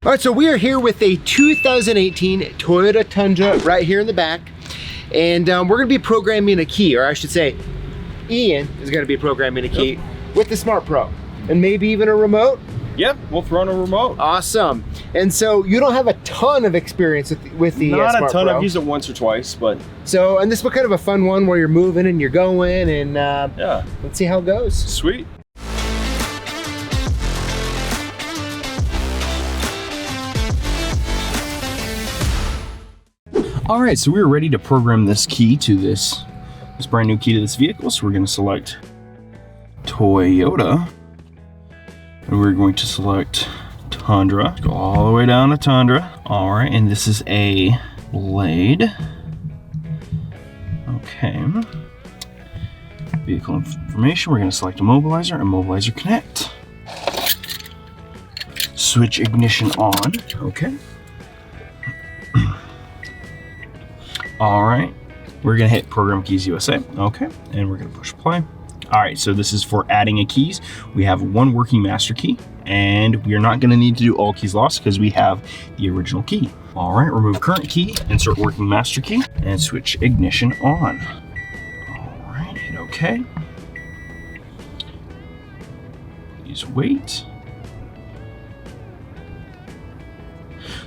All right, so we are here with a 2018 Toyota Tundra right here in the back. And we're gonna be programming a key, or I should say, Ian is gonna be programming a key with the Smart Pro. And maybe even a remote? Yep, we'll throw in a remote. Awesome. And so you don't have a ton of experience with the Smart Pro. Not a ton, I've used it once or twice, but. So, and this was kind of a fun one where you're moving and you're going and yeah. Let's see how it goes. Sweet. All right, so we're ready to program this key to this brand new key to this vehicle. So we're going to select Toyota, and we're going to select Tundra. Go all the way down to Tundra. All right, and this is a blade. Okay. Vehicle information, we're going to select Immobilizer, Immobilizer connect. Switch ignition on, okay. All right, we're gonna hit Program Keys USA, okay, and we're gonna push play. All right, so this is for adding a keys. We have one working master key, and we are not gonna need to do all keys lost because we have the original key. All right, remove current key, insert working master key, and switch ignition on. All right, hit okay. Please wait.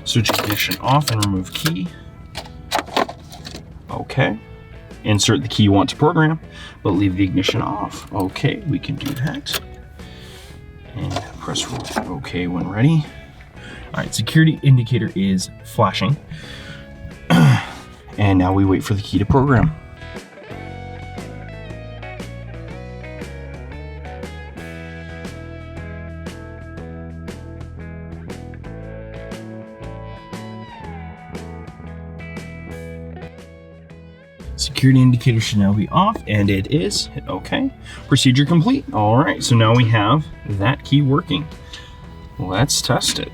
Switch ignition off and remove key. Okay, insert the key you want to program, but leave the ignition off. Okay, we can do that. And press OK when ready. All right, security indicator is flashing. And now we wait for the key to program. Security indicator should now be off, and it is. Hit OK. Procedure complete. All right, so now we have that key working. Let's test it.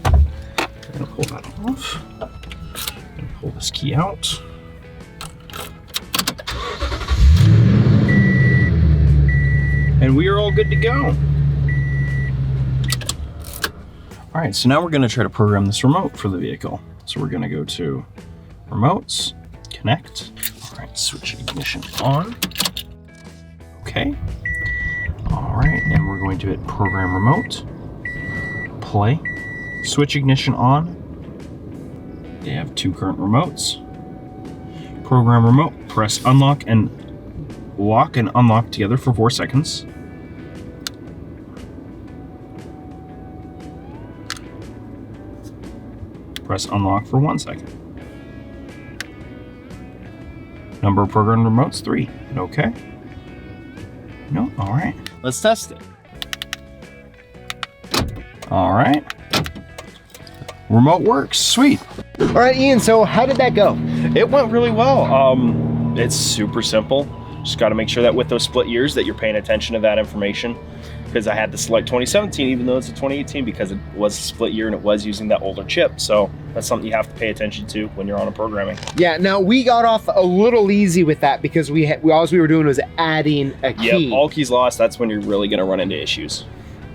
I'm gonna pull that off. I'm gonna pull this key out. And we are all good to go. All right, so now we're gonna try to program this remote for the vehicle. So we're gonna go to Remotes, Connect. All right, switch ignition on. Okay. All right, and we're going to hit Program Remote, play, switch ignition on. They have two current remotes. Program Remote, press unlock and lock and unlock together for 4 seconds. Press unlock for 1 second. Number of program remotes, 3. Okay. No, all right. Let's test it. All right. Remote works, sweet. All right, Ian, so how did that go? It went really well. It's super simple. Just got to make sure that with those split years that you're paying attention to that information, because I had to select 2017 even though it's a 2018 because it was a split year and it was using that older chip. So that's something you have to pay attention to when you're on a programming. Yeah, now we got off a little easy with that because all we were doing was adding a key. Yep, all keys lost, that's when you're really gonna run into issues.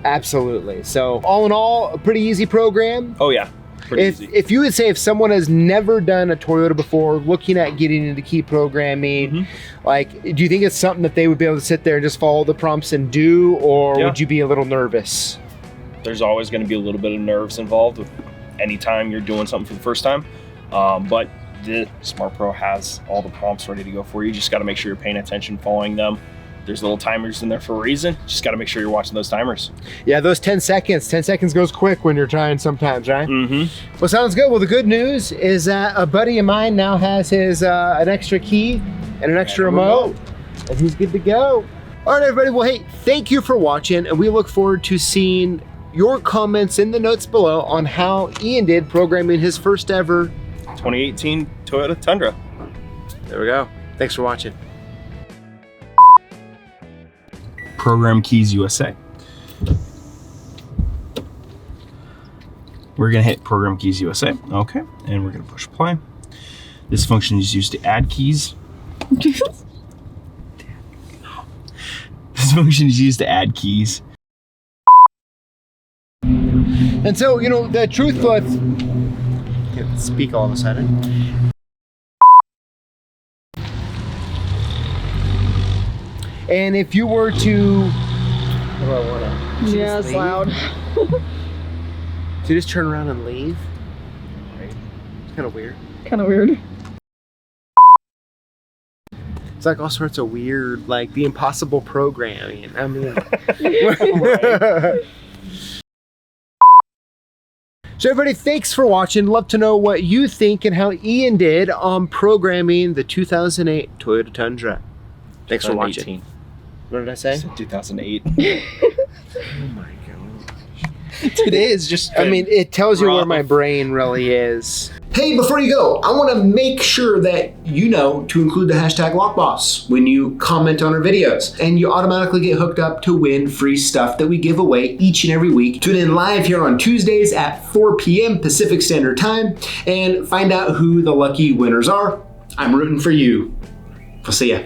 Absolutely. So all in all, a pretty easy program. Oh yeah. If you would say if someone has never done a Toyota before, looking at getting into key programming, like, do you think it's something that they would be able to sit there and just follow the prompts and do, or would you be a little nervous? There's always going to be a little bit of nerves involved with any time you're doing something for the first time, but the Smart Pro has all the prompts ready to go for you. You just got to make sure you're paying attention, following them. There's little timers in there for a reason. Just got to make sure you're watching those timers. Yeah, those 10 seconds goes quick when you're trying sometimes, right? Well, sounds good. Well, the good news is that a buddy of mine now has his an extra key and an extra remote, and he's good to go. All right, everybody. Well, hey, thank you for watching, and we look forward to seeing your comments in the notes below on how Ian did programming his first ever 2018 Toyota Tundra. There we go. Thanks for watching. Program Keys USA. We're gonna hit Program Keys USA. Okay, and we're gonna push play. This function is used to add keys. This function is used to add keys. And so, you know, the truth was, can't speak all of a sudden. And if you were to, Yeah, it's loud. to just turn around and leave, right? It's kind of weird. Kind of weird. It's like all sorts of weird, like the impossible programming. I mean, So everybody, thanks for watching. Love to know what you think and how Ian did on programming the 2008 Toyota Tundra. Thanks for watching. What did I say? 2008. Oh my god. Today is just. I mean, it tells you where my brain really is. Hey, before you go, I want to make sure that you know to include the hashtag Lockboss when you comment on our videos, and you automatically get hooked up to win free stuff that we give away each and every week. Tune in live here on Tuesdays at 4 p.m. Pacific Standard Time and find out who the lucky winners are. I'm rooting for you. We'll see ya.